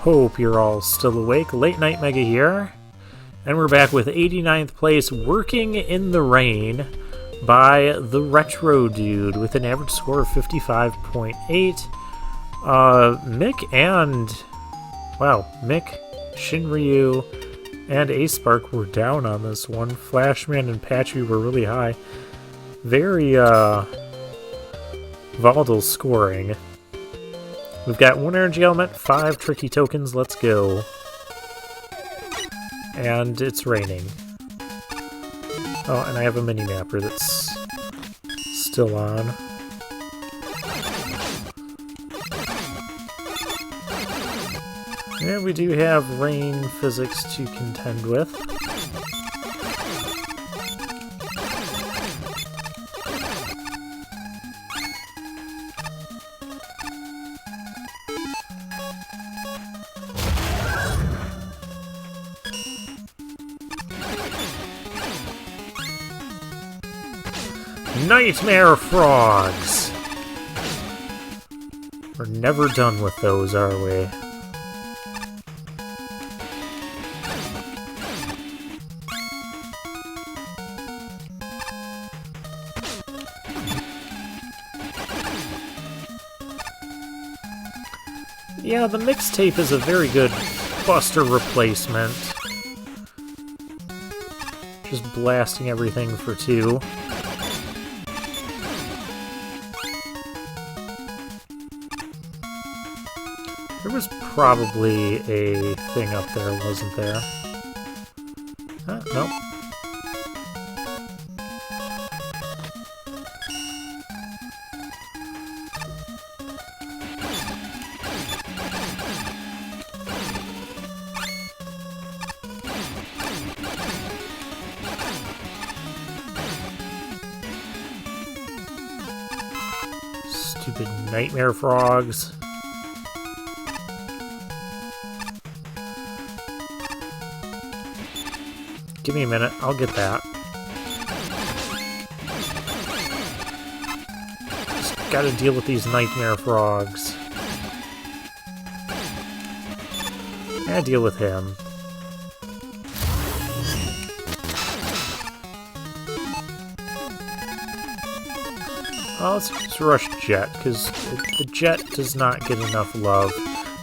Hope you're all still awake. Late Night Mega here. And we're back with 89th place, Working in the Rain by the Retro Dude with an average score of 55.8. Mick, Shinryu, and A-Spark were down on this one. Flashman and Patchy were really high. Very, volatile scoring. We've got 1 energy element, 5 tricky tokens, let's go. And it's raining. Oh, and I have a mini-mapper that's still on. And we do have rain physics to contend with. Nightmare frogs! We're never done with those, are we? Yeah, the mixtape is a very good Buster replacement. Just blasting everything for 2. There was probably a thing up there, wasn't there? Nope. Stupid nightmare frogs. Give me a minute, I'll get that. Just gotta deal with these nightmare frogs. And deal with him. Oh, let's just rush Jet, because the Jet does not get enough love.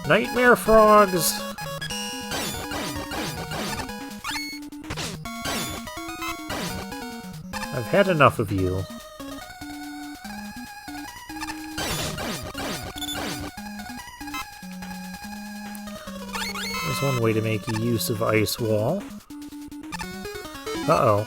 Nightmare frogs! I've had enough of you. There's one way to make use of Ice Wall. Uh-oh.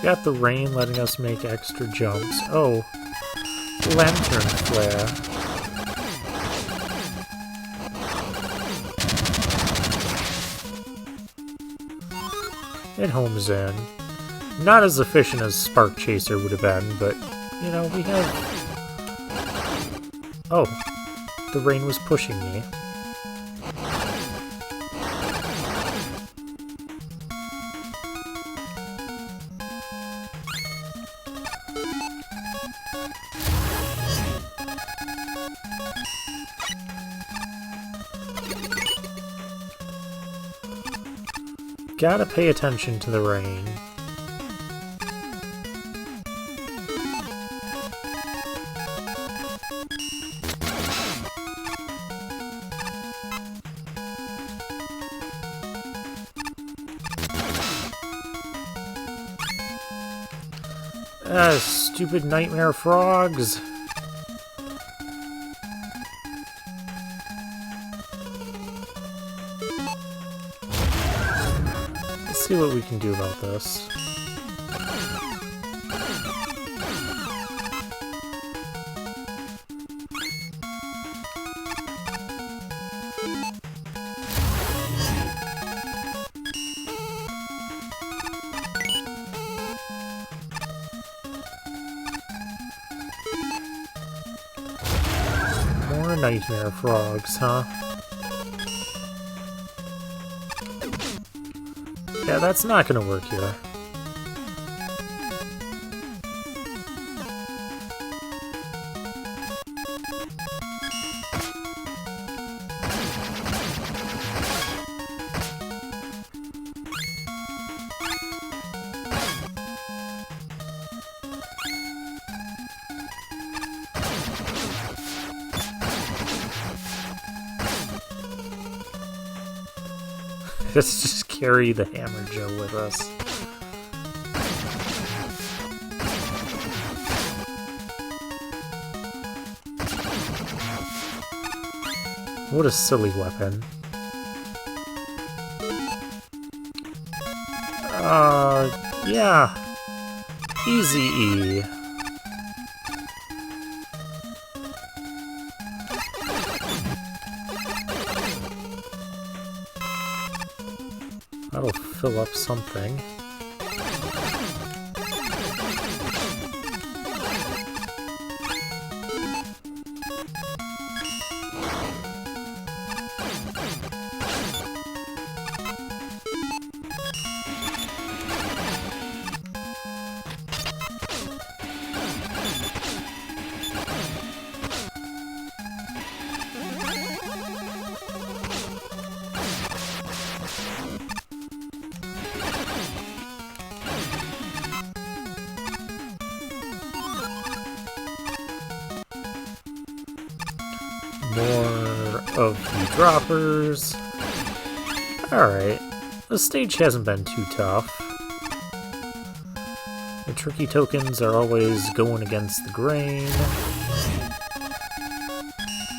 Got the rain letting us make extra jumps. Oh, lantern flare. It homes in. Not as efficient as Spark Chaser would have been, but, you know, we have... Oh, the rain was pushing me. Gotta pay attention to the rain. Stupid nightmare frogs. Let's see what we can do about this. More nightmare frogs, huh? Yeah, that's not gonna work here. Let's just carry the Hammer Joe with us. What a silly weapon. Yeah. Easy E. That'll fill up something. More of the droppers. Alright. The stage hasn't been too tough. The tricky tokens are always going against the grain.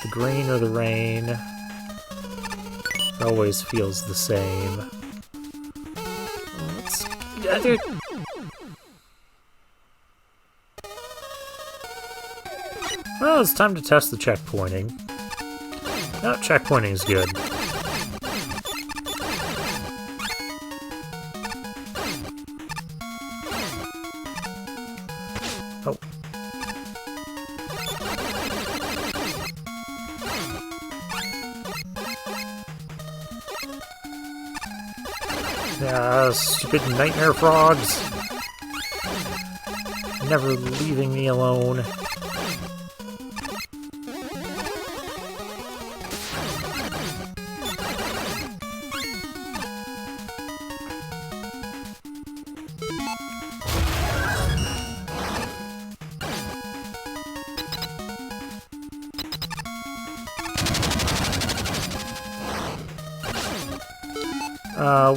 The grain or the rain. It always feels the same. Well, it's time to test the checkpointing. No, checkpointing is good. Oh. Yeah, stupid nightmare frogs. Never leaving me alone.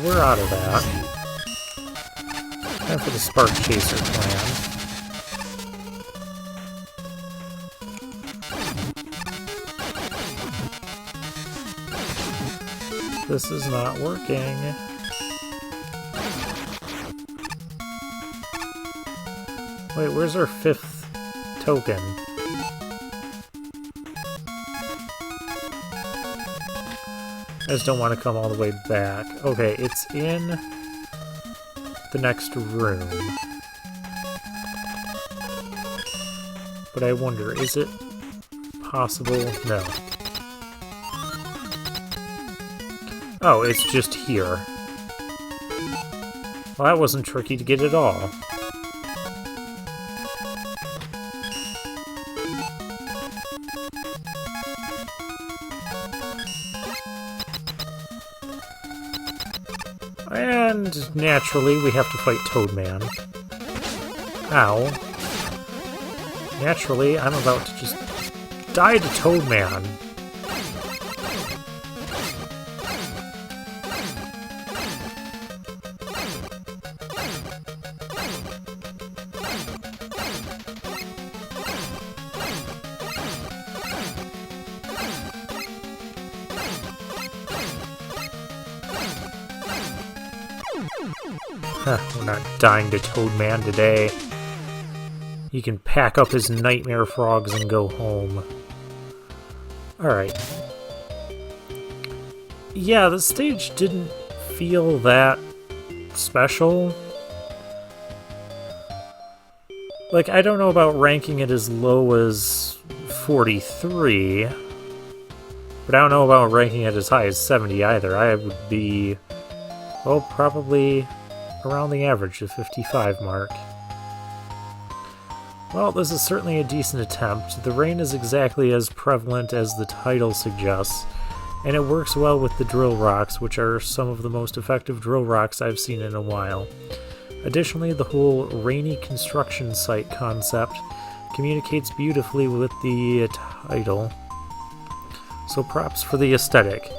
We're out of that. Time for the Spark Chaser plan. This is not working. Wait, where's our 5th token? I just don't want to come all the way back. Okay, it's in the next room. But I wonder, is it possible? No. Oh, it's just here. Well, that wasn't tricky to get at all. And naturally, we have to fight Toadman. Ow. Naturally, I'm about to just die to Toadman. We're not dying to Toadman today. He can pack up his nightmare frogs and go home. Alright. Yeah, the stage didn't feel that special. Like, I don't know about ranking it as low as 43, but I don't know about ranking it as high as 70 either. I would be well, probably around the average, the 55 mark. Well, this is certainly a decent attempt. The rain is exactly as prevalent as the title suggests, and it works well with the drill rocks, which are some of the most effective drill rocks I've seen in a while. Additionally, the whole rainy construction site concept communicates beautifully with the title, so props for the aesthetic.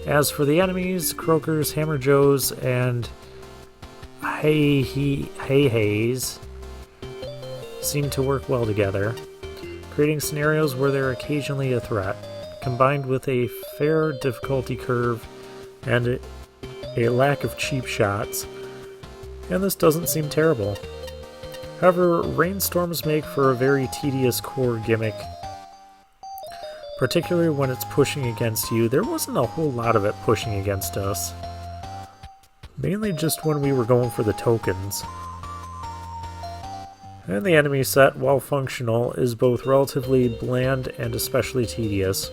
As for the enemies, Croakers, Hammerjoes, and Hays seem to work well together, creating scenarios where they're occasionally a threat, combined with a fair difficulty curve and a lack of cheap shots, and this doesn't seem terrible. However, rainstorms make for a very tedious core gimmick, particularly when it's pushing against you. There wasn't a whole lot of it pushing against us, mainly just when we were going for the tokens. And the enemy set, while functional, is both relatively bland and especially tedious.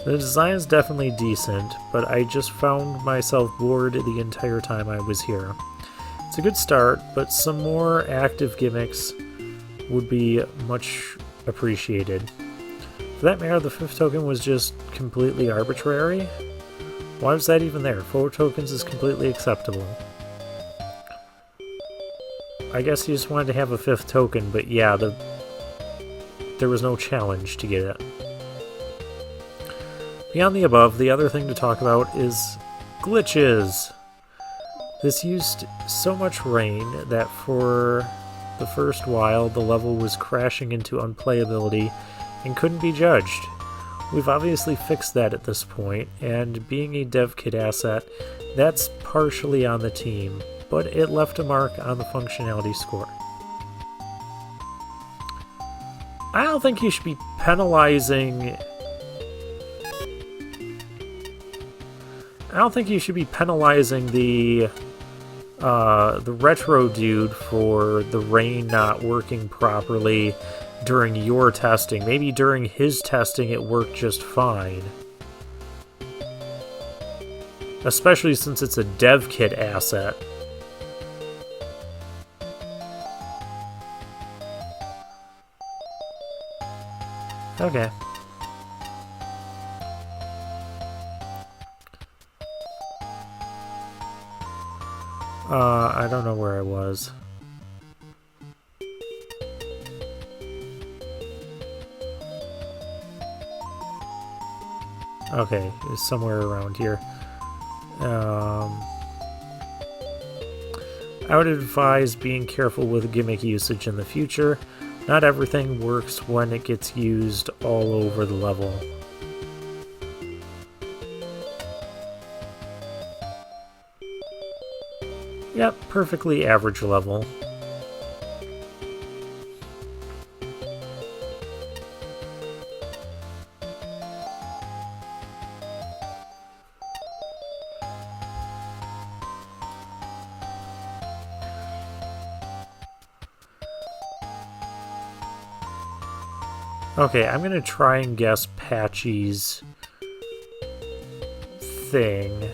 The design is definitely decent, but I just found myself bored the entire time I was here. It's a good start, but some more active gimmicks would be much appreciated. For that matter, the 5th token was just completely arbitrary. Why was that even there? 4 tokens is completely acceptable. I guess he just wanted to have a 5th token, but yeah, there was no challenge to get it. Beyond the above, the other thing to talk about is glitches. This used so much rain that for the first while the level was crashing into unplayability and couldn't be judged. We've obviously fixed that at this point, and being a dev kit asset, that's partially on the team, but it left a mark on the functionality score. I don't think you should be penalizing... the retro dude for the rain not working properly during your testing. Maybe during his testing it worked just fine. Especially since it's a dev kit asset. Okay. I don't know where I was. Okay, it's somewhere around here. I would advise being careful with gimmick usage in the future. Not everything works when it gets used all over the level. Yep, perfectly average level. Okay, I'm gonna try and guess Patchy's thing.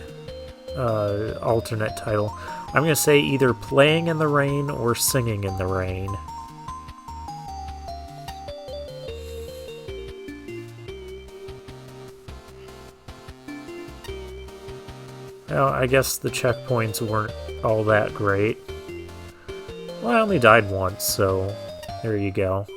Alternate title. I'm gonna say either playing in the rain or singing in the rain. Well, I guess the checkpoints weren't all that great. Well, I only died once, so there you go.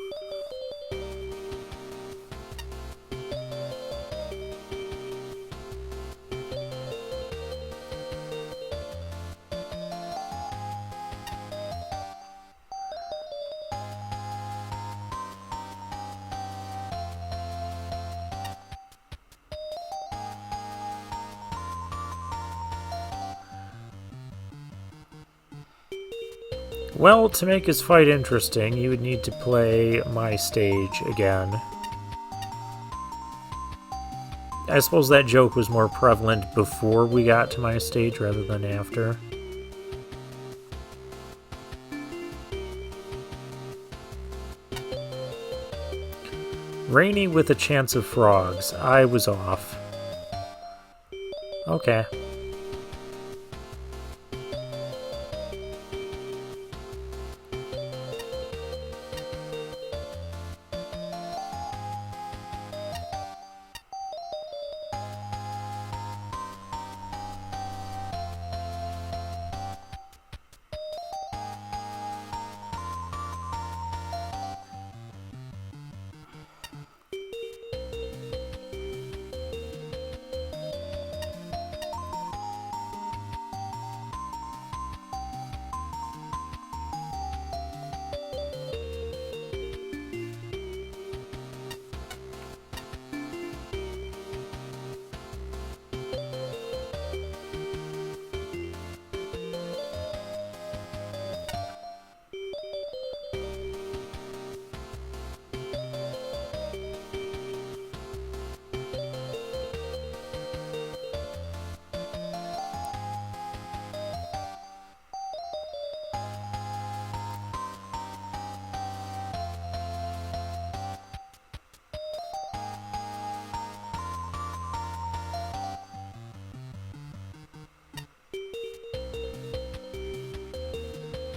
Well, to make his fight interesting, you would need to play my stage again. I suppose that joke was more prevalent before we got to my stage rather than after. Rainy with a chance of frogs. I was off. Okay.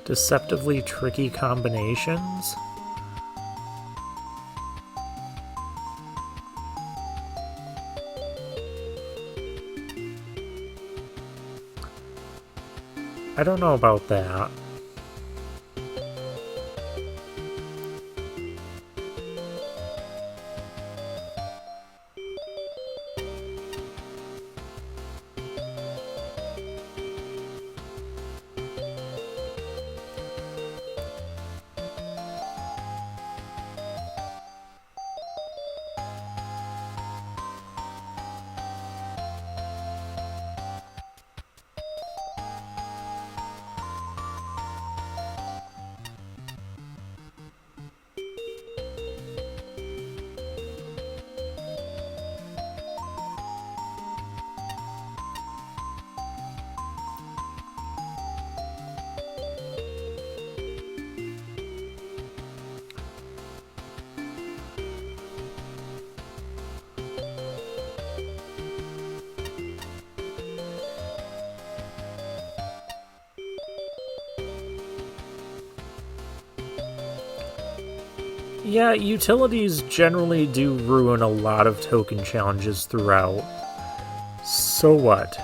Deceptively tricky combinations? I don't know about that. Yeah, utilities generally do ruin a lot of token challenges throughout. So what?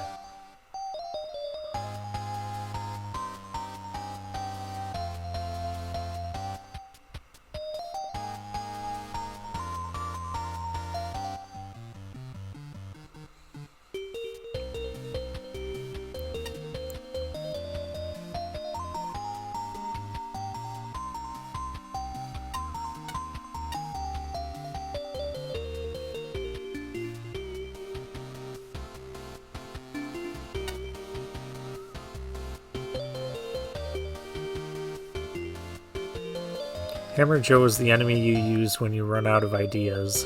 Hammer Joe is the enemy you use when you run out of ideas.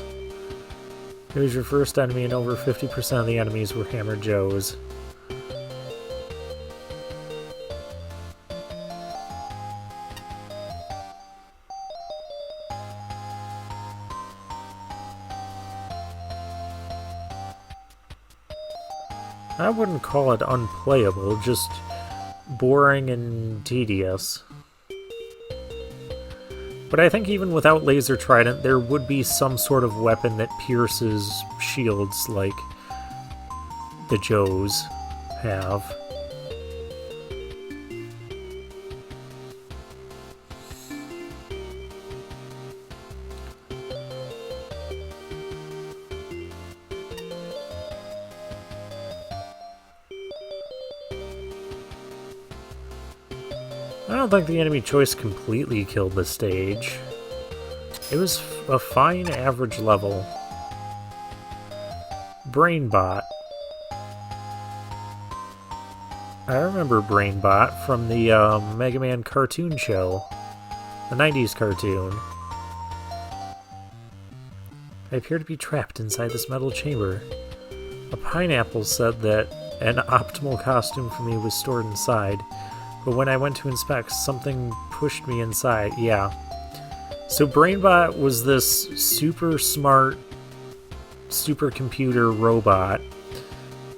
It was your first enemy and over 50% of the enemies were Hammer Joes. I wouldn't call it unplayable, just boring and tedious. But I think even without Laser Trident, there would be some sort of weapon that pierces shields like the Joes have. I don't think the enemy choice completely killed the stage. It was a fine average level. Brainbot. I remember Brainbot from the Mega Man cartoon show. The 90s cartoon. I appear to be trapped inside this metal chamber. A pineapple said that an optimal costume for me was stored inside. But when I went to inspect, something pushed me inside. Yeah. So Brainbot was this super smart supercomputer robot,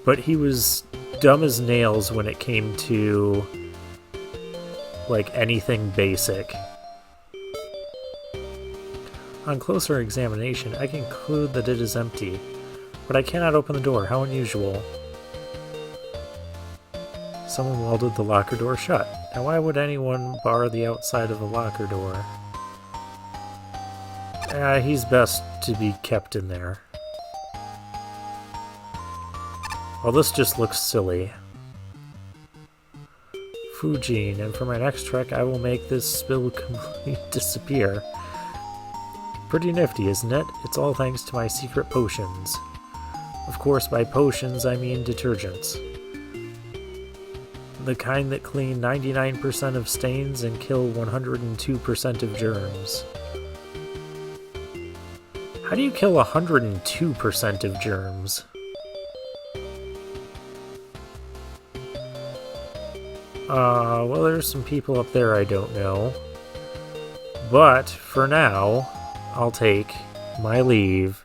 but he was dumb as nails when it came to like anything basic. On closer examination, I conclude that it is empty, but I cannot open the door. How unusual. Someone welded the locker door shut. Now why would anyone bar the outside of the locker door? He's best to be kept in there. Well, this just looks silly. Fujin, and for my next trek I will make this spill completely disappear. Pretty nifty, isn't it? It's all thanks to my secret potions. Of course, by potions I mean detergents. The kind that clean 99% of stains and kill 102% of germs. How do you kill 102% of germs? Well, there's some people up there I don't know. But, for now, I'll take my leave.